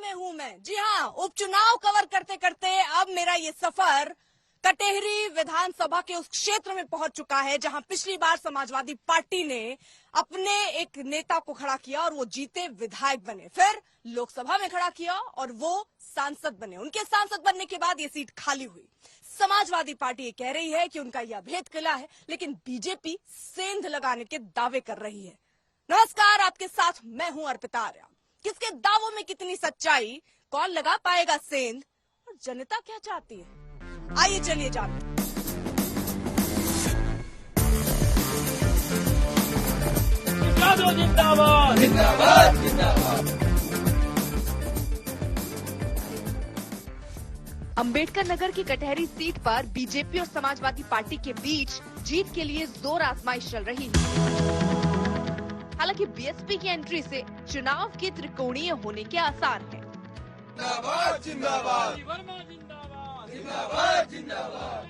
में हूं मैं। जी हाँ, उपचुनाव कवर करते करते अब मेरा ये सफर कटेहरी विधानसभा के उस क्षेत्र में पहुंच चुका है जहां पिछली बार समाजवादी पार्टी ने अपने एक नेता को खड़ा किया और वो जीते, विधायक बने, फिर लोकसभा में खड़ा किया और वो सांसद बने। उनके सांसद बनने के बाद ये सीट खाली हुई। समाजवादी पार्टी ये कह रही है कि उनका यह अभेद किला है, लेकिन बीजेपी सेंध लगाने के दावे कर रही है। नमस्कार, आपके साथ मैं हूं अर्पिता आर्या। किसके दावों में कितनी सच्चाई, कौन लगा पाएगा सेंध और जनता क्या चाहती है, आइए चलिए जानते हैं। जिंदाबाद जिंदाबाद जिंदाबाद। अंबेडकर नगर की कटहरी सीट पर बीजेपी और समाजवादी पार्टी के बीच जीत के लिए जोर आजमाइश चल रही है। हालांकि बीएसपी की एंट्री से चुनाव के त्रिकोणीय होने के आसार हैं। जिंदाबाद जिंदाबाद जिंदाबाद जिंदाबाद जिंदाबाद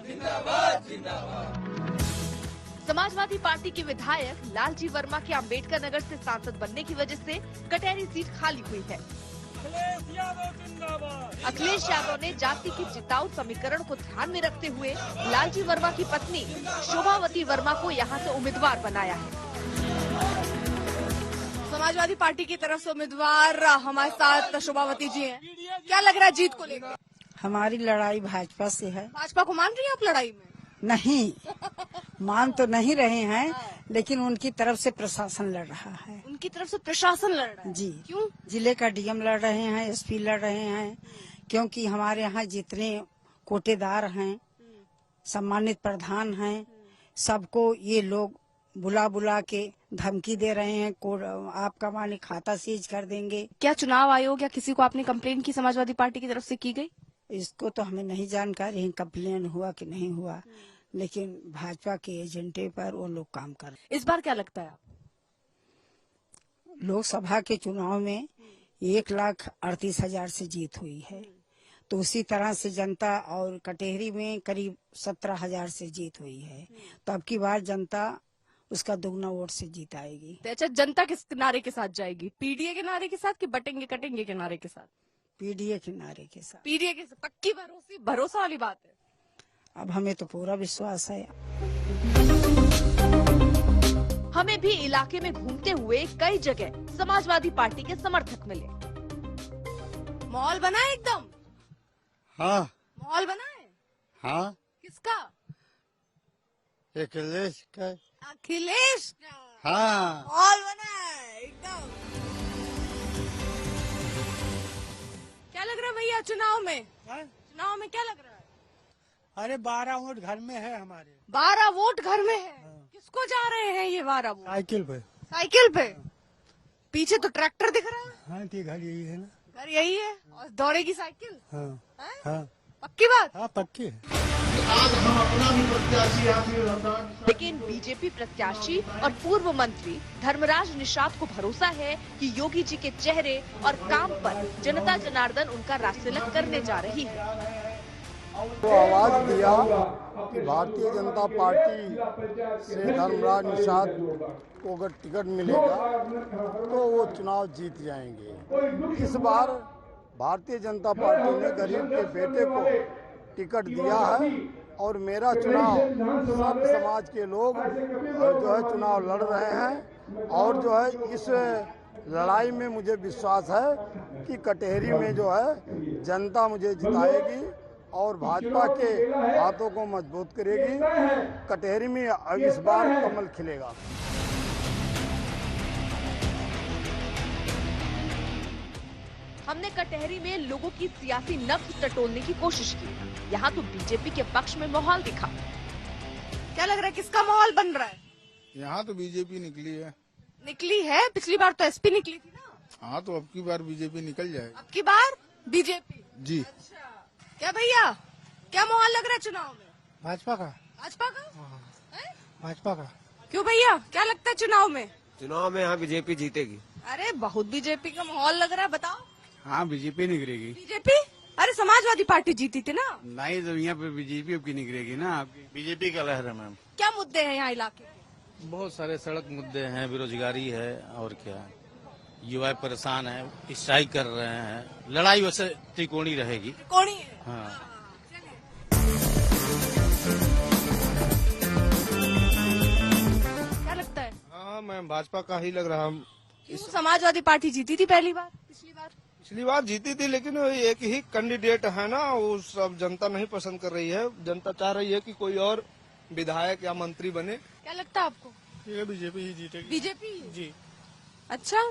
जिंदाबाद जिंदाबाद। समाजवादी पार्टी के विधायक लालजी वर्मा के अंबेडकर नगर से सांसद बनने की वजह से कटहरी सीट खाली हुई है। अखिलेश यादव ने जाति के जिताऊ समीकरण को ध्यान में रखते हुए लालजी वर्मा की पत्नी शोभावती वर्मा को यहां से उम्मीदवार बनाया है। समाजवादी पार्टी की तरफ से उम्मीदवार हमारे साथ शोभावती जी हैं। क्या लग रहा है जीत को लेकर? हमारी लड़ाई भाजपा से है। भाजपा को मान रही है आप लड़ाई में? नहीं, मान तो नहीं रहे हैं, लेकिन उनकी तरफ से प्रशासन लड़ रहा है। उनकी तरफ से प्रशासन लड़ रहा है? जी। क्यों? जिले का डीएम लड़ रहे हैं, एसपी लड़ रहे हैं, क्योंकि हमारे यहाँ जितने कोटेदार हैं, सम्मानित प्रधान हैं, सबको ये लोग बुला बुला के धमकी दे रहे हैं, आपका माने खाता सीज कर देंगे। क्या चुनाव आयोग या किसी को आपने कंप्लेन की समाजवादी पार्टी की तरफ से की गई? इसको तो हमें नहीं जानकारी है, कंप्लेन हुआ कि नहीं हुआ, लेकिन भाजपा के एजेंडे पर वो लोग काम कर रहे। इस बार क्या लगता है? लोकसभा के चुनाव में 1,38,000 से जीत हुई है, तो उसी तरह से जनता और कटेहरी में करीब 17,000 से जीत हुई है, तो अब की बार जनता उसका दुगना वोट से जीत आएगी। तो अच्छा, जनता किस नारे के साथ जाएगी? पीडीए के नारे के साथ कि बटेंगे कटेंगे के नारे के साथ? पीडीए के नारे के साथ। पीडीए के साथ पक्की भरोसा वाली बात है। अब हमें तो पूरा विश्वास है। हमें भी इलाके में घूमते हुए कई जगह समाजवादी पार्टी के समर्थक मिले। माहौल बना है एकदम? हाँ। माहौल बना है? हाँ। किसका? अखिलेश का। अखिलेश का? हाँ। माहौल बना है एकदम। क्या लग रहा है भैया चुनाव में? चुनाव में क्या लग रहा है? अरे 12 वोट घर में है हमारे। 12 वोट घर में है? किसको जा रहे हैं ये 12 वोट? साइकिल पे। साइकिल पे? पीछे तो ट्रैक्टर दिख रहा है। हाँ, तो घर यही है ना। घर यही है और दौड़ेगी साइकिल? हाँ। है? हाँ। पक्की बात? हाँ, पक्की है। लेकिन बीजेपी प्रत्याशी और पूर्व मंत्री धर्मराज निषाद को भरोसा है कि योगी जी के चेहरे और काम पर जनता जनार्दन उनका राजतिलक करने जा रही है। तो आवाज दिया कि भारतीय जनता पार्टी से धर्मराज निषाद को अगर टिकट मिलेगा तो वो चुनाव जीत जाएंगे। इस बार भारतीय जनता पार्टी ने गरीब के बेटे को टिकट दिया है और मेरा चुनाव सब समाज के लोग जो है चुनाव लड़ रहे हैं, और जो है इस लड़ाई में मुझे विश्वास है कि कटेहरी में जो है जनता मुझे जिताएगी और भाजपा के हाथों को मजबूत करेगी। कटेहरी में इस बार कमल खिलेगा। हमने कटहरी में लोगों की सियासी नब्ज टटोलने की कोशिश की। यहाँ तो बीजेपी के पक्ष में माहौल दिखा। क्या लग रहा है किसका माहौल बन रहा है? यहाँ तो बीजेपी निकली है। निकली है? पिछली बार तो एसपी निकली थी ना। हाँ, तो अब की बार बीजेपी निकल जाएगी। अब की बार बीजेपी? जी। अच्छा, क्या भैया क्या माहौल लग रहा है चुनाव में? भाजपा का। भाजपा का? भाजपा का। क्यों भैया, क्या लगता है चुनाव में? चुनाव में यहाँ बीजेपी जीतेगी। अरे बहुत बीजेपी का माहौल लग रहा है, बताओ। हाँ, बीजेपी निकलेगी। बीजेपी? अरे समाजवादी पार्टी जीती थी ना। नहीं, तो यहाँ पे बीजेपी अब की निकलेगी ना। आपकी बीजेपी का लहर है मैम। क्या मुद्दे हैं यहाँ इलाके के? बहुत सारे सड़क मुद्दे हैं, बेरोजगारी है और क्या, युवा परेशान है, स्ट्राइक कर रहे हैं। लड़ाई वैसे त्रिकोणी रहेगी। कौन है? हाँ। क्या लगता है? हाँ, मैं भाजपा का ही लग रहा हूँ। क्यों? समाजवादी पार्टी जीती थी पिछली बार जीती थी, लेकिन एक ही कैंडिडेट है ना, वो सब जनता नहीं पसंद कर रही है। जनता चाह रही है कि कोई और विधायक या मंत्री बने। क्या लगता है आपको? ये बीजेपी ही जीतेगी। बीजेपी जी। अच्छा,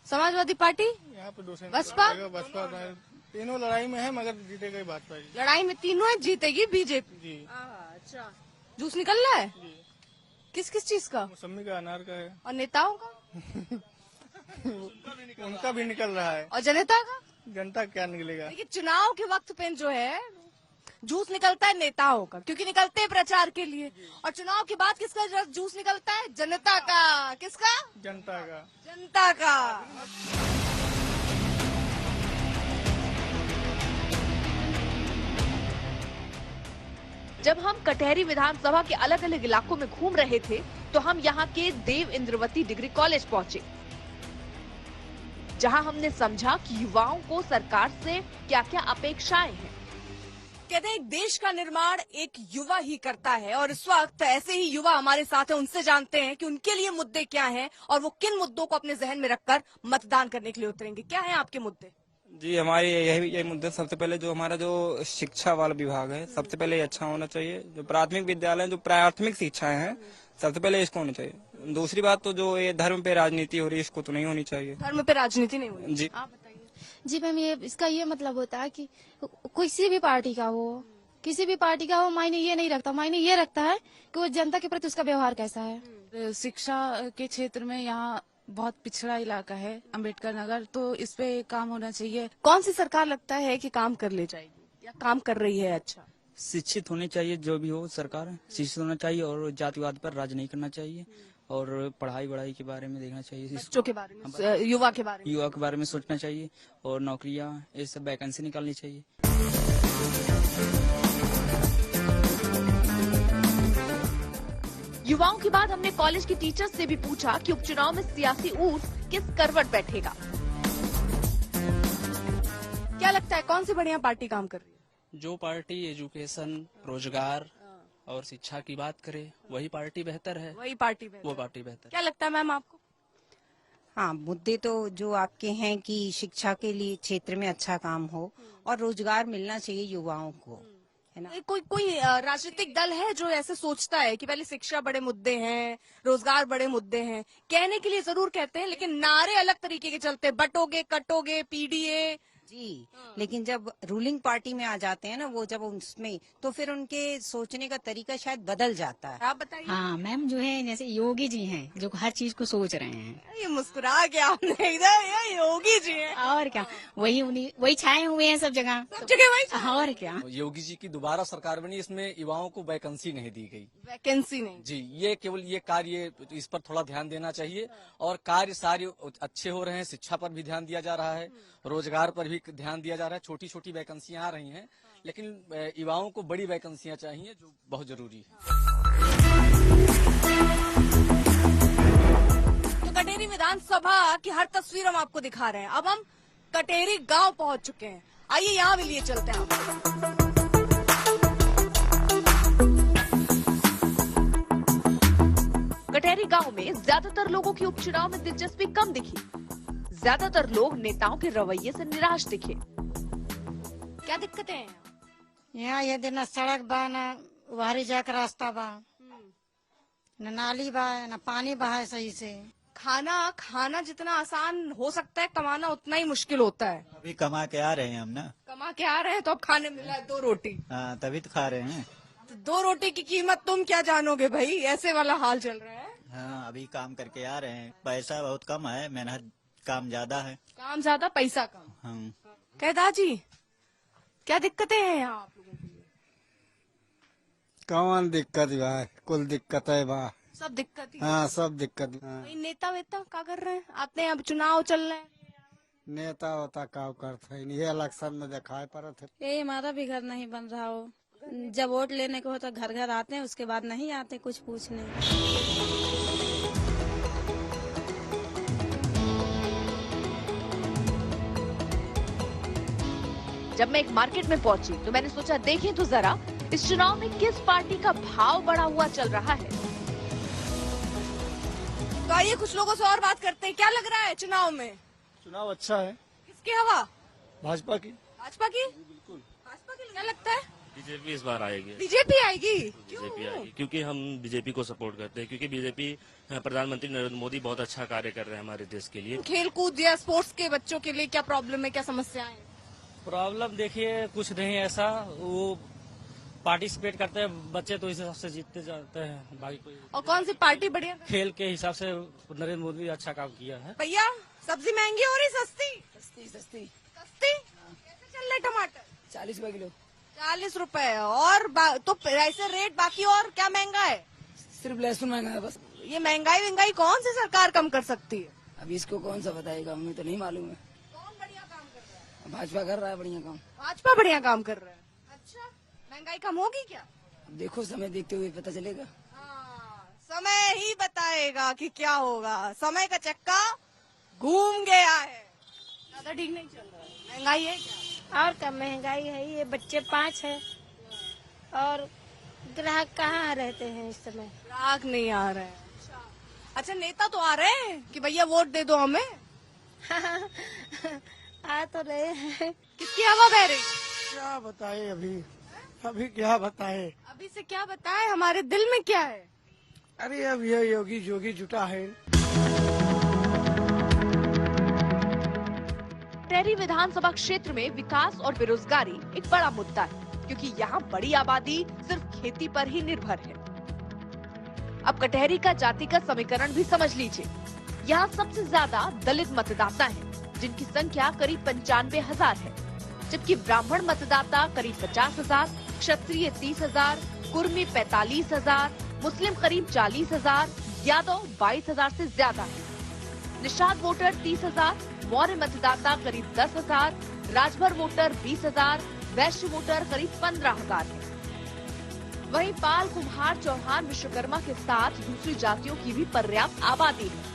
समाजवादी पार्टी, यहाँ पे बसपा? बसपा तीनों लड़ाई में है, मगर जीतेगा ही भाजपा जी। लड़ाई में तीनों है, जीतेगी बीजेपी। जी। अच्छा, जूस निकल रहा है? जी। किस किस चीज का? मौसमी का, अनार का है। और नेताओं का? उनका भी निकल रहा है। और जनता का? जनता क्या निकलेगा? देखिए, चुनाव के वक्त पे जो है जूस निकलता है नेताओं का, क्योंकि निकलते हैं प्रचार के लिए। और चुनाव के बाद किसका जूस निकलता है? जनता का। किसका? जनता का। जनता का। जब हम कटहरी विधानसभा के अलग अलग इलाकों में घूम रहे थे तो हम यहाँ के देव इंद्रवती डिग्री कॉलेज पहुँचे, जहाँ हमने समझा कि युवाओं को सरकार से क्या क्या अपेक्षाएं हैं। कहते हैं एक देश का निर्माण एक युवा ही करता है, और इस वक्त ऐसे ही युवा हमारे साथ हैं। उनसे जानते हैं कि उनके लिए मुद्दे क्या हैं और वो किन मुद्दों को अपने जहन में रखकर मतदान करने के लिए उतरेंगे। क्या है आपके मुद्दे? जी, हमारे यही मुद्दे। सबसे पहले जो हमारा जो शिक्षा वाला विभाग है, सबसे पहले ये अच्छा होना चाहिए। जो प्राथमिक विद्यालय, जो प्राथमिक शिक्षाएं हैं, सबसे पहले इसको होनी चाहिए। दूसरी बात तो जो ये धर्म पे राजनीति हो रही है, इसको तो नहीं होनी चाहिए। धर्म पे राजनीति नहीं होनी। जी। आप बताइए। जी मैम, ये इसका ये मतलब होता है कि किसी भी पार्टी का हो, किसी भी पार्टी का हो, मायने ये नहीं रखता। मायने ये रखता है कि वो जनता के प्रति उसका व्यवहार कैसा है। शिक्षा के क्षेत्र में यहाँ बहुत पिछड़ा इलाका है, अम्बेडकर नगर, तो इस पे काम होना चाहिए। कौन सी सरकार लगता है कि काम कर ले जाएगी या काम कर रही है? अच्छा, शिक्षित होने चाहिए, जो भी हो सरकार शिक्षित होना चाहिए, और जातिवाद पर राज नहीं करना चाहिए, और पढ़ाई वढ़ाई के बारे में देखना चाहिए। बच्चों के बारे में, युवा के बारे में, युवा के बारे में सोचना चाहिए, और नौकरियां, ये सब वैकेंसी निकालनी चाहिए। युवाओं की बात हमने कॉलेज के टीचर्स से भी पूछा कि उपचुनाव में सियासी ऊर्ज किस करवट बैठेगा। क्या लगता है कौन सी बढ़िया पार्टी काम कर रही है? जो पार्टी एजुकेशन, रोजगार और शिक्षा की बात करे, वही पार्टी बेहतर है। वही पार्टी बेहतर। वो पार्टी बेहतर। क्या लगता है मैम आपको? हाँ, मुद्दे तो जो आपके हैं कि शिक्षा के लिए क्षेत्र में अच्छा काम हो और रोजगार मिलना चाहिए युवाओं को, है ना। कोई राजनीतिक दल है जो ऐसे सोचता है कि पहले शिक्षा बड़े मुद्दे हैं, रोजगार बड़े मुद्दे हैं? कहने के लिए जरूर कहते हैं, लेकिन नारे अलग तरीके के चलते, बटोगे कटोगे, पीडीए। जी, लेकिन जब रूलिंग पार्टी में आ जाते हैं ना वो, जब उसमें, तो फिर उनके सोचने का तरीका शायद बदल जाता है। आप बताइए। हाँ मैम, जो है जैसे योगी जी हैं, जो हर चीज को सोच रहे हैं। ये मुस्कुरा गया आपने इधर, ये योगी जी हैं। और क्या, वही छाए हुए हैं सब जगह। वही। और क्या, योगी जी की दोबारा सरकार बनी, इसमें युवाओं को वैकेंसी नहीं दी गई। वैकेंसी नहीं जी, ये केवल ये कार्य, इस पर थोड़ा ध्यान देना चाहिए। और कार्य सारे अच्छे हो रहे हैं। शिक्षा पर भी ध्यान दिया जा रहा है, रोजगार पर भी ध्यान दिया जा रहा है। छोटी छोटी वैकेंसियां आ रही हैं, लेकिन युवाओं को बड़ी वैकेंसियां चाहिए, जो बहुत जरूरी है। तो कटेहरी विधानसभा की हर तस्वीर हम आपको दिखा रहे हैं। अब हम कटेहरी गांव पहुंच चुके हैं। आइए यहाँ भी लिए चलते हैं आपको। कटहरी गांव में ज्यादातर लोगों की उपचुनाव में दिलचस्पी कम दिखी। ज्यादातर लोग नेताओं के रवैये से निराश दिखे। क्या दिक्कतें हैं? यहाँ यदि न सड़क बा, न वाहरी जाकर रास्ता बा, न नाली बा, न पानी बहा है सही से। खाना जितना आसान हो सकता है, कमाना उतना ही मुश्किल होता है। अभी कमा के आ रहे हैं हम ना। कमा के आ रहे हैं तो अब खाने मिला है 2 रोटी। हाँ, तभी तो खा रहे हैं। तो 2 रोटी की कीमत तुम क्या जानोगे भाई, ऐसे वाला हाल चल रहा है। हाँ, अभी काम करके आ रहे हैं। पैसा बहुत कम है, मेहनत काम ज्यादा है। काम ज्यादा, पैसा कम। हाँ। कहता जी, क्या दिक्कतें हैं यहाँ आप लोगों के लिए? कौन दिक्कत बा? कुल दिक्कत है बा। सब दिक्कत ही। हाँ, सब दिक्कत। हाँ। नेता वेता क्या कर रहे हैं? आते हैं, अब चुनाव चल रहे हैं। नेता होता का करता है, ये इलेक्शन में दिखाई पड़ा थे। ये हमारा भी घर नहीं बन रहा हो। जब वोट लेने को हो तो घर घर आते हैं, उसके बाद नहीं आते कुछ पूछने। जब मैं एक मार्केट में पहुंची तो मैंने सोचा देखें तो जरा इस चुनाव में किस पार्टी का भाव बढ़ा हुआ चल रहा है। तो आइए कुछ लोगों से और बात करते हैं। क्या लग रहा है चुनाव में? चुनाव अच्छा है। किसकी हवा? भाजपा की। भाजपा की? बिल्कुल। भाजपा की क्या लगता है? बीजेपी इस बार आएगी। बीजेपी आएगी? बीजेपी आएगी क्योंकि हम बीजेपी को सपोर्ट करते हैं, क्योंकि बीजेपी प्रधानमंत्री नरेंद्र मोदी बहुत अच्छा कार्य कर रहे हैं हमारे देश के लिए। खेल कूद या स्पोर्ट्स के बच्चों के लिए क्या प्रॉब्लम है, क्या समस्याएं हैं? प्रॉब्लम देखिए कुछ नहीं ऐसा, वो पार्टिसिपेट करते हैं बच्चे तो इस हिसाब से जीतते जाते हैं, बाकी कोई। और कौन सी पार्टी बढ़िया? खेल के हिसाब से नरेंद्र मोदी अच्छा काम किया है। भैया सब्जी महंगी हो रही सस्ती? सस्ती सस्ती सस्ती? कैसे चल रहे टमाटर? 40 रुपए किलो। 40 रुपए। और तो ऐसे रेट बाकी और क्या महंगा है? सिर्फ लहसुन महंगा है बस। ये महंगाई कौन सी सरकार कम कर सकती है? अभी इसको कौन सा बताएगा, हमें तो नहीं मालूम है। कौन बढ़िया काम कर रहा है? भाजपा कर रहा है बढ़िया काम। भाजपा बढ़िया काम कर रहा है। अच्छा, महंगाई कम होगी क्या? देखो समय देखते हुए पता चलेगा। समय ही बताएगा कि क्या होगा। समय का चक्का घूम गया है, ज्यादा ठीक नहीं चल रहा है। महंगाई है क्या? और कम महंगाई है, ये बच्चे 5 है और ग्राहक कहाँ रहते हैं इस समय? ग्राहक नहीं आ रहे हैं। अच्छा नेता तो आ रहे हैं कि भैया वोट दे दो हमें। आ तो रहे हैं। किसकी हवा बह रही? क्या बताए अभी क्या बताए? अभी से क्या बताए, हमारे दिल में क्या है? अरे अब ये योगी जोगी जुटा है। कटहरी विधानसभा क्षेत्र में विकास और बेरोजगारी एक बड़ा मुद्दा है, क्योंकि यहाँ बड़ी आबादी सिर्फ खेती पर ही निर्भर है। अब कटहरी का जातिगत समीकरण भी समझ लीजिए। यहाँ सबसे ज्यादा दलित मतदाता हैं, जिनकी संख्या करीब 95,000 है, जबकि ब्राह्मण मतदाता करीब 50,000, क्षत्रिय 30,000, कुर्मी 45,000, मुस्लिम करीब 40,000, यादव 22,000 से ज्यादा है। निषाद वोटर 30,000, मौर्य मतदाता करीब 10,000, राजभर वोटर 20,000, वैश्य वोटर करीब 15,000 है। वहीं पाल, कुम्हार, चौहान, विश्वकर्मा के साथ दूसरी जातियों की भी पर्याप्त आबादी है।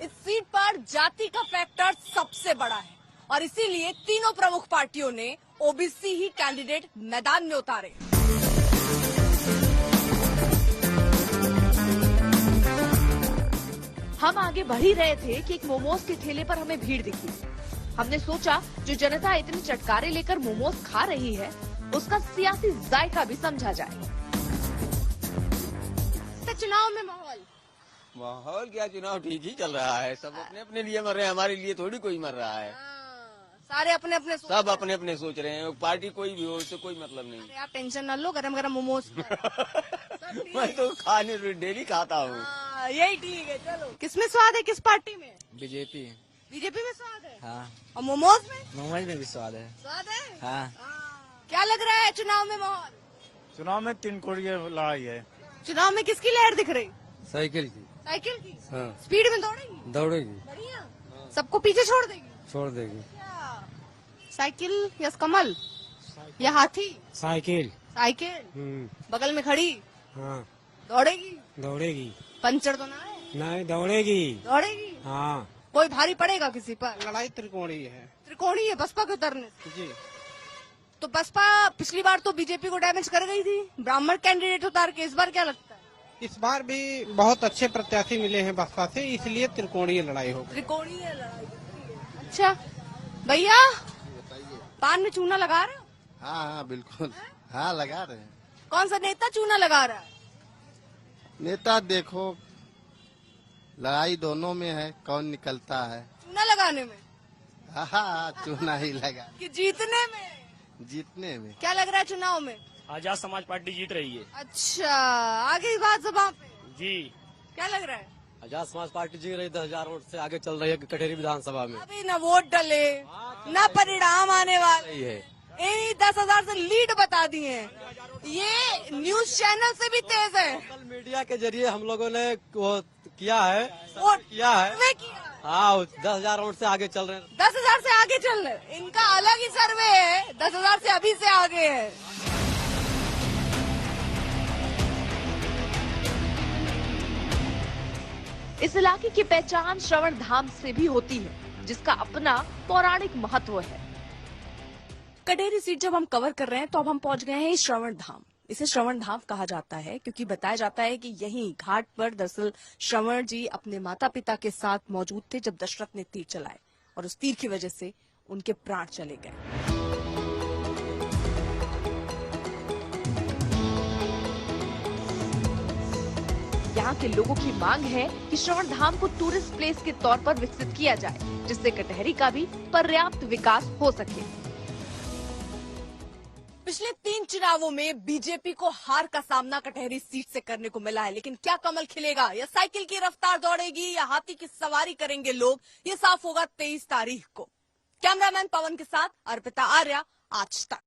इस सीट पर जाति का फैक्टर सबसे बड़ा है और इसीलिए तीनों प्रमुख पार्टियों ने ओबीसी ही कैंडिडेट मैदान में उतारे। हम आगे बढ़ ही रहे थे कि एक मोमोज के ठेले पर हमें भीड़ दिखी। हमने सोचा जो जनता इतनी चटकारे लेकर मोमोज खा रही है, उसका सियासी जायका भी समझा जाए। चुनाव में माहौल क्या, चुनाव ठीक ही चल रहा है। सब अपने अपने लिए मर रहे हैं, हमारे लिए थोड़ी कोई मर रहा है। सारे अपने अपने सब अपने अपने सोच रहे हैं। पार्टी कोई भी हो, उससे कोई मतलब नहीं। अरे आप टेंशन न लो, गरम गरम मोमोज मैं तो खाने डेली खाता हूँ। यही ठीक है। चलो, किसमें स्वाद है, किस पार्टी में? बीजेपी। बीजेपी में स्वाद है? हाँ। और मोमोज में? मोमोज में भी स्वाद है। स्वाद है? हाँ। क्या लग रहा है चुनाव में माहौल? चुनाव में 3 करोड़ की लड़ाई है। चुनाव में किसकी लहर दिख रही? साइकिल की। साइकिल की? हाँ। स्पीड में दौड़ेगी? दौड़ेगी। बढ़िया। सबको पीछे छोड़ देगी? छोड़ देगी। साइकिल या कमल या हाथी? साइकिल। साइकिल बगल में खड़ी। हाँ। दौड़ेगी? दौड़ेगी। पंचर तो ना है? नहीं, दौड़ेगी। दौड़ेगी? हाँ। कोई भारी पड़ेगा किसी पर? लड़ाई त्रिकोणीय है। त्रिकोणीय है बसपा के उतरने से? जी। तो बसपा पिछली बार तो बीजेपी को डैमेज कर गई थी, ब्राह्मण कैंडिडेट उतार के। इस बार क्या लगता है? इस बार भी बहुत अच्छे प्रत्याशी मिले हैं बसपा से, इसलिए त्रिकोणीय लड़ाई होगी। त्रिकोणीय लड़ाई। अच्छा भैया, पान में चूना लगा रहे हो? हाँ बिल्कुल। हाँ लगा रहे हैं। कौन सा नेता चूना लगा रहा है? नेता देखो, लड़ाई दोनों में है, कौन निकलता है। चूना लगाने में? हाँ चूना ही लगा। कि जीतने में? जीतने में। क्या लग रहा है चुनाव में? आजाद समाज पार्टी जीत रही है। अच्छा, आगे बात सभा पे जी। क्या लग रहा है? आजाद समाज पार्टी जीत रही, 10,000 वोट से आगे चल रही है कटहरी विधानसभा में। अभी न वोट डले, न परिणाम आने वाले है। यही 10,000 से लीड बता दी है। ये न्यूज चैनल से भी तेज है। सोशल मीडिया के जरिए हम लोगों ने वो किया है, वोट किया है। किया। हाँ, 10,000 वोट से आगे चल रहे हैं। 10,000 से आगे चल रहे। इनका अलग ही सर्वे है, 10,000 से अभी से आगे है। इस इलाके की पहचान श्रवण धाम से भी होती है, जिसका अपना पौराणिक महत्व है। कटेहरी सीट जब हम कवर कर रहे हैं तो अब हम पहुंच गए हैं श्रवण धाम। इसे श्रवण धाम कहा जाता है क्योंकि बताया जाता है कि यहीं घाट पर दरअसल श्रवण जी अपने माता पिता के साथ मौजूद थे जब दशरथ ने तीर चलाए और उस तीर की वजह से उनके प्राण चले गए। यहाँ के लोगों की मांग है कि श्रवण धाम को टूरिस्ट प्लेस के तौर पर विकसित किया जाए, जिससे कटहरी का भी पर्याप्त विकास हो सके। पिछले 3 चुनावों में बीजेपी को हार का सामना कटहरी सीट से करने को मिला है, लेकिन क्या कमल खिलेगा या साइकिल की रफ्तार दौड़ेगी या हाथी की सवारी करेंगे लोग, ये साफ होगा 23 तारीख को। कैमरामैन पवन के साथ अर्पिता आर्या, आज तक।